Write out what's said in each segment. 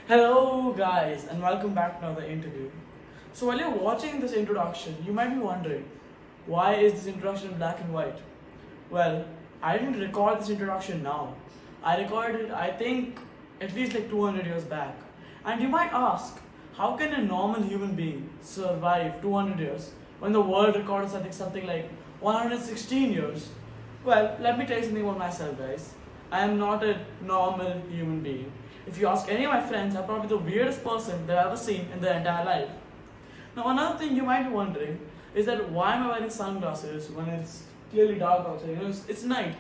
Hello, guys, and welcome back to another interview. So, while you're watching this introduction, you might be wondering why is this introduction in black and white? Well, I didn't record this introduction now. I recorded it, I think, at least like 200 years back. And you might ask, how can a normal human being survive 200 years when the world record is, I think, something like 116 years? Well, let me tell you something about myself, guys. I am not a normal human being. If you ask any of my friends, I'm probably the weirdest person they've ever seen in their entire life. Now, another thing you might be wondering is that why am I wearing sunglasses when it's clearly dark outside? It's night.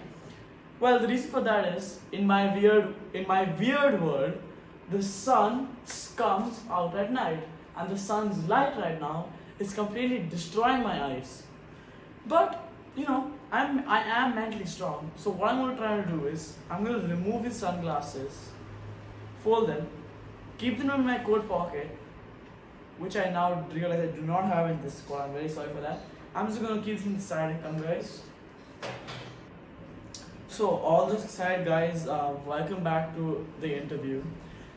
Well, the reason for that is in my weird world, the sun comes out at night, and the sun's light right now is completely destroying my eyes. But I am mentally strong. So what I'm going to try to do is I'm going to remove these sunglasses, fold them, keep them in my coat pocket, which I now realize I do not have in this coat. I'm very sorry for that. I'm just going to keep them inside and come, guys. So all this aside, guys, welcome back to the interview.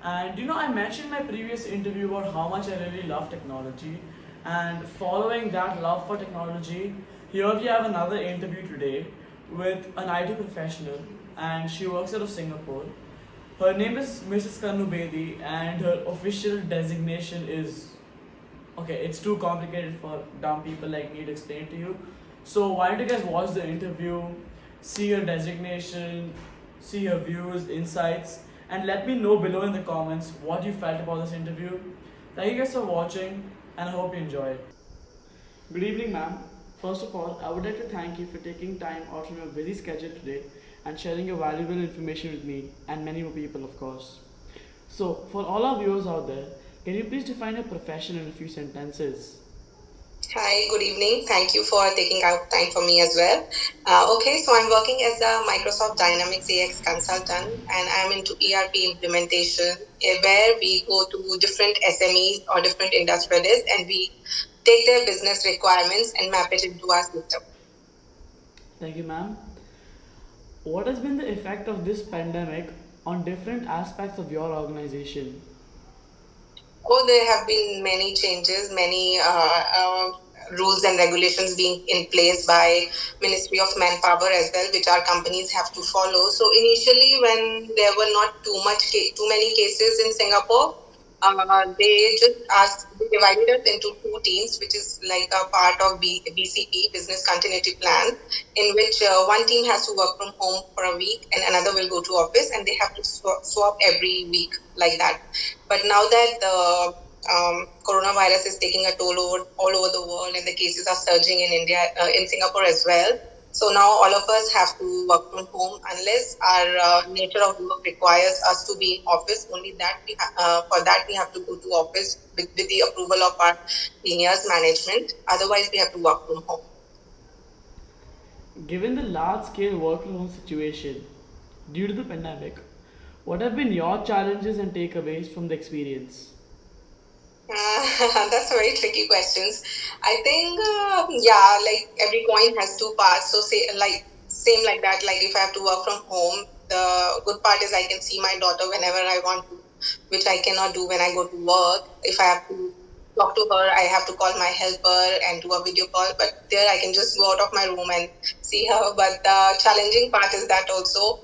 And I mentioned in my previous interview about how much I really love technology. And following that love for technology, here we have another interview today with an IT professional, and she works out of Singapore. Her name is Mrs. Kanu Bedi, and her official designation is okay. It's too complicated for dumb people like me to explain to you. So why don't you guys watch the interview, see her designation, see her views, insights, and let me know below in the comments what you felt about this interview. Thank you guys for watching, and I hope you enjoy it. Good evening, ma'am. First of all, I would like to thank you for taking time out from your busy schedule today and sharing your valuable information with me and many more people, of course. So, for all our viewers out there, can you please define your profession in a few sentences? Hi, good evening. Thank you for taking out time for me as well. So I'm working as a Microsoft Dynamics AX consultant, and I'm into ERP implementation, where we go to different SMEs or different industrialists and we take their business requirements and map it into our system. Thank you, ma'am. What has been the effect of this pandemic on different aspects of your organization? Oh, there have been many changes, many rules and regulations being in place by Ministry of Manpower as well, which our companies have to follow. So initially, when there were not too many cases in Singapore, they just they divided us into two teams, which is like a part of BCP, Business Continuity Plan, in which one team has to work from home for a week and another will go to office, and they have to swap every week like that. But now that the coronavirus is taking a toll all over the world and the cases are surging in India, in Singapore as well. So now all of us have to work from home unless our nature of work requires us to be in office. Only that for that we have to go to office with the approval of our seniors management. Otherwise, we have to work from home. Given the large scale work from home situation due to the pandemic, what have been your challenges and takeaways from the experience? That's a very tricky questions. I think, yeah, like every coin has two parts. So say like same like that. Like if I have to work from home, the good part is I can see my daughter whenever I want to, which I cannot do when I go to work. If I have to talk to her, I have to call my helper and do a video call. But there I can just go out of my room and see her. But the challenging part is that also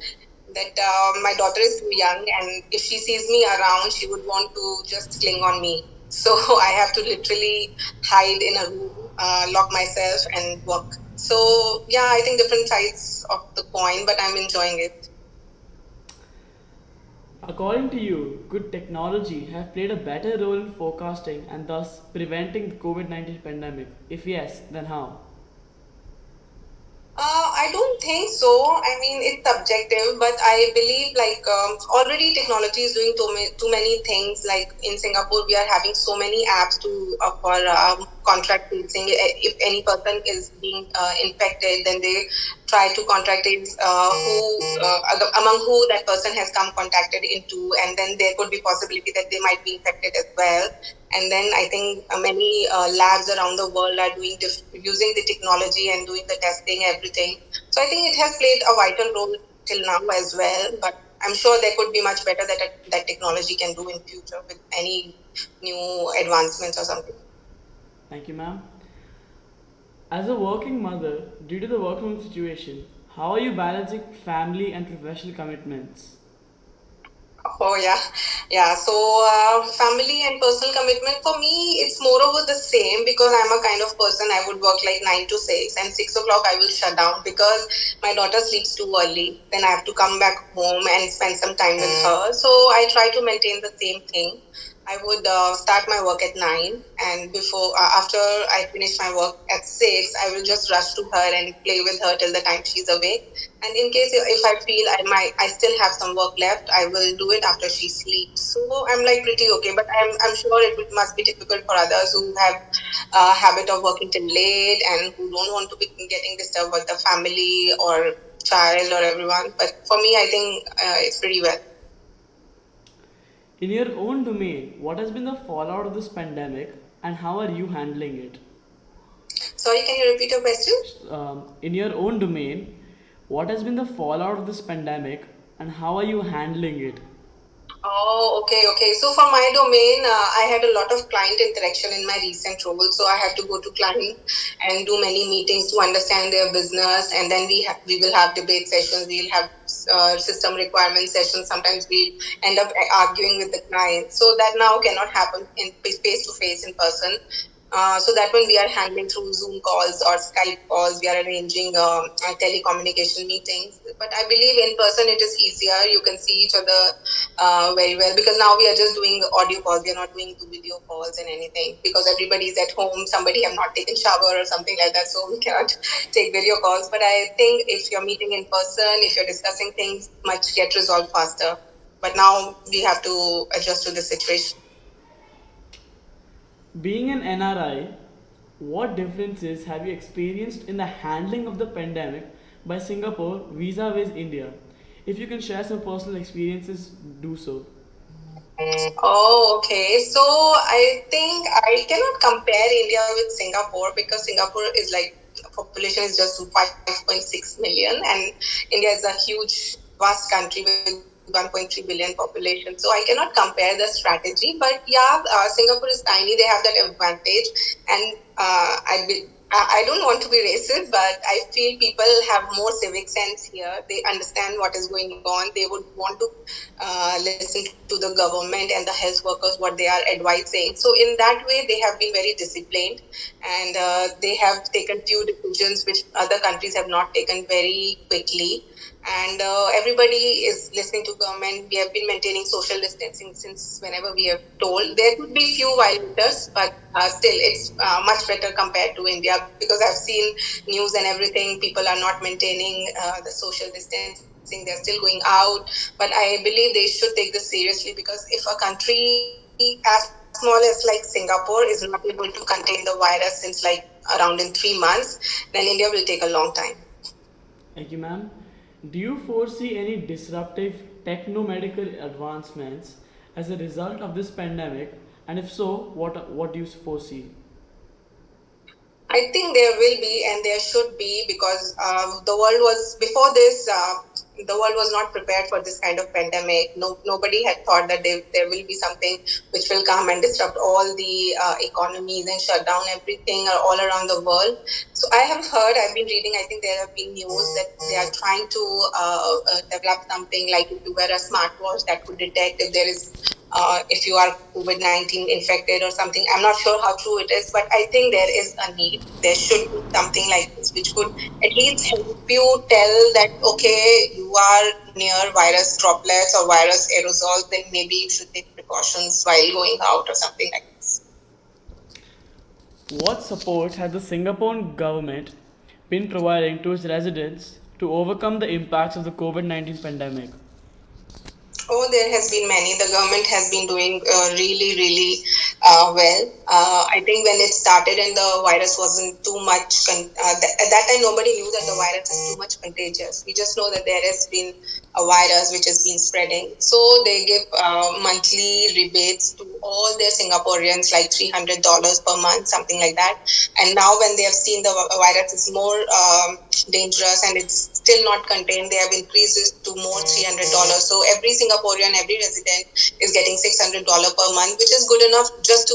that my daughter is too young, and if she sees me around, she would want to just cling on me. So I have to literally hide in a room, lock myself, and work. So yeah, I think different sides of the coin, but I'm enjoying it. According to you, could technology have played a better role in forecasting and thus preventing the COVID 19 pandemic? If yes, then how? I don't think so. I mean, it's subjective, but I believe like already technology is doing too many things. Like in Singapore, we are having so many apps to for contract tracing. If any person is being infected, then they try to contact it, among who that person has come contacted into, and then there could be possibility that they might be infected as well. And then I think many labs around the world are using the technology and doing the testing, everything. So I think it has played a vital role till now as well. But I'm sure there could be much better that technology can do in future with any new advancements or something. Thank you, ma'am. As a working mother, due to the work home situation, how are you balancing family and professional commitments? Oh yeah, yeah. So family and personal commitment for me, it's more over the same because I'm a kind of person I would work like 9 to 6, and 6 o'clock I will shut down because my daughter sleeps too early. Then I have to come back home and spend some time with her. So I try to maintain the same thing. I would start my work at 9, and before after I finish my work at 6, I will just rush to her and play with her till the time she's awake. And in case if I feel I still have some work left, I will do it after she sleeps. So I'm like pretty okay, but I'm sure must be difficult for others who have a habit of working till late and who don't want to be getting disturbed by the family or child or everyone. But for me, I think it's pretty well. In your own domain, what has been the fallout of this pandemic and how are you handling it? Sorry, can you repeat your question? In your own domain, what has been the fallout of this pandemic and how are you handling it? Oh, okay, okay. So for my domain, I had a lot of client interaction in my recent role. So I had to go to client and do many meetings to understand their business, and then we will have debate sessions. We'll have system requirement sessions. Sometimes we end up arguing with the client. So that now cannot happen in face to face in person. So that when we are handling through Zoom calls or Skype calls, we are arranging telecommunication meetings. But I believe in person it is easier. You can see each other very well because now we are just doing audio calls. We are not doing the video calls and anything because everybody is at home. Somebody have not taken shower or something like that, so we cannot take video calls. But I think if you're meeting in person, if you're discussing things, much get resolved faster. But now we have to adjust to the situation. Being an NRI, what differences have you experienced in the handling of the pandemic by Singapore vis-a-vis India? If you can share some personal experiences, do so. Oh, okay. So I think I cannot compare India with Singapore because Singapore is like population is just 5.6 million, and India is a huge, vast country with 1.3 billion population. So I cannot compare the strategy. But yeah, Singapore is tiny. They have that advantage, and I don't want to be racist, but I feel people have more civic sense here. They understand what is going on. They would want to listen to the government and the health workers what they are advising. So in that way, they have been very disciplined, and they have taken few decisions which other countries have not taken very quickly. And everybody is listening to government. We have been maintaining social distancing since whenever we have told. There could be few violators, but still it's much better compared to India because I've seen news and everything. People are not maintaining the social distancing. They're still going out. But I believe they should take this seriously because if a country as small as like Singapore is not able to contain the virus since like around in 3 months, then India will take a long time. Thank you, ma'am. Do you foresee any disruptive techno-medical advancements as a result of this pandemic? And if so, what do you foresee? I think there will be and there should be because the world was before this. The world was not prepared for this kind of pandemic. Nobody had thought that there will be something which will come and disrupt all the economies and shut down everything all around the world. So I have heard, I've been reading. I think there have been news that they are trying to develop something like if you wear a smartwatch that could detect if there is if you are COVID-19 infected or something. I'm not sure how true it is, but I think there is a need. There should be something like this which could at least help you tell that, okay, you are near virus droplets or virus aerosols, then maybe you should take precautions while going out or something like this. What support has the Singaporean government been providing to its residents to overcome the impacts of the COVID-19 pandemic? Oh, there has been many. The government has been doing really, really well. I think when it started and the virus wasn't too much, at that time nobody knew that the virus is too much contagious. We just know that there has been a virus which has been spreading. So they give monthly rebates to all their Singaporeans, like $300 per month, something like that. And now when they have seen the virus is more dangerous and it's still not contained. They have increased it to more $300. So every Singaporean, every resident is getting $600 per month, which is good enough just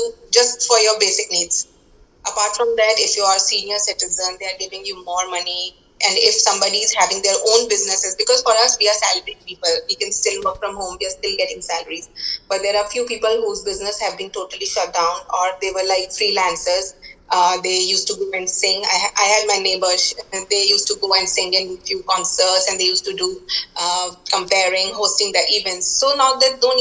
for your basic needs. Apart from that, if you are a senior citizen, they are giving you more money. And if somebody is having their own businesses, because for us, we are salaried people, we can still work from home, we are still getting salaries. But there are few people whose business have been totally shut down, or they were like freelancers. They used to go and sing. I had my neighbors, they used to go and sing in few concerts, and they used to do comparing, hosting the events. So now that no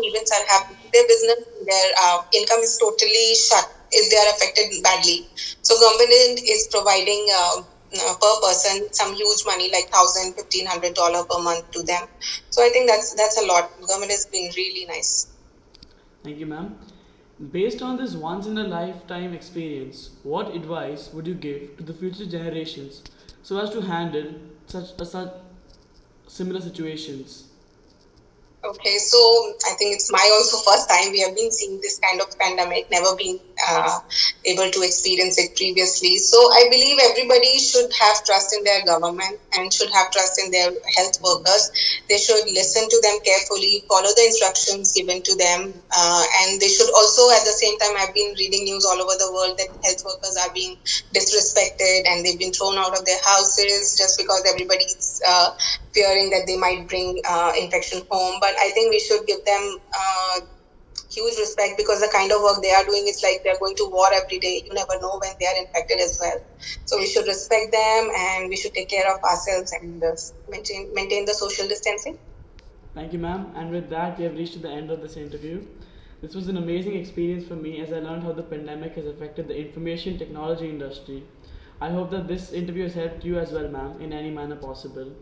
events are happening, their business, their income is totally shut if they are affected badly. So government is providing per person some huge money like $1,000, $1,500 per month to them. So I think that's a lot. Government has been really nice. Thank you, ma'am. Based on this once in a lifetime experience, what advice would you give to the future generations so as to handle such similar situations? Okay, so I think it's my also first time we have been seeing this kind of pandemic, never been able to experience it previously. So I believe everybody should have trust in their government and should have trust in their health workers. They should listen to them carefully, follow the instructions given to them, and they should also, at the same time, I've been reading news all over the world that health workers are being disrespected and they've been thrown out of their houses just because everybody's fearing that they might bring infection home. But I think we should give them huge respect, because the kind of work they are doing, it's like they're going to war every day. You never know when they are infected as well. So we should respect them and we should take care of ourselves and maintain the social distancing. Thank you, ma'am. And with that, we have reached the end of this interview. This was an amazing experience for me as I learned how the pandemic has affected the information technology industry. I hope that this interview has helped you as well, ma'am, in any manner possible.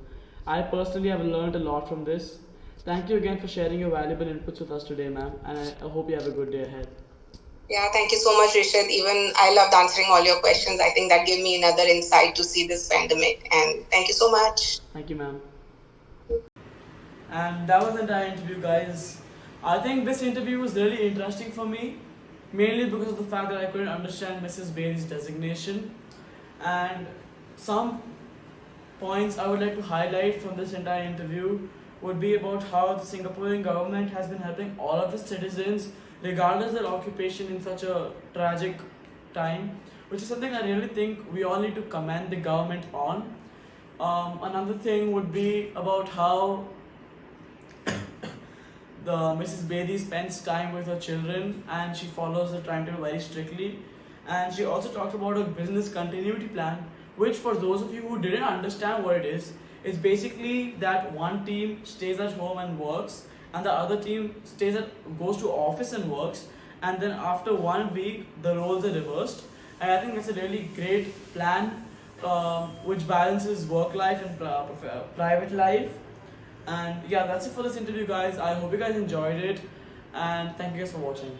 I personally have learned a lot from this. Thank you again for sharing your valuable inputs with us today, ma'am, and I hope you have a good day ahead. Yeah, thank you so much, Rishad. Even I loved answering all your questions. I think that gave me another insight to see this pandemic. And thank you so much. Thank you, ma'am. And that was the entire interview, guys. I think this interview was really interesting for me, mainly because of the fact that I couldn't understand Mrs. Bailey's designation. And some points I would like to highlight from this entire interview would be about how the Singaporean government has been helping all of its citizens, regardless of their occupation, in such a tragic time, which is something I really think we all need to commend the government on. Another thing would be about how the Mrs. Bedi spends time with her children and she follows the timetable very strictly. And she also talked about a business continuity plan, which, for those of you who didn't understand what it is basically that one team stays at home and works, and the other team goes to office and works, and then after 1 week the roles are reversed. And I think that's a really great plan, which balances work life and private life. And yeah, that's it for this interview, guys. I hope you guys enjoyed it, and thank you guys for watching.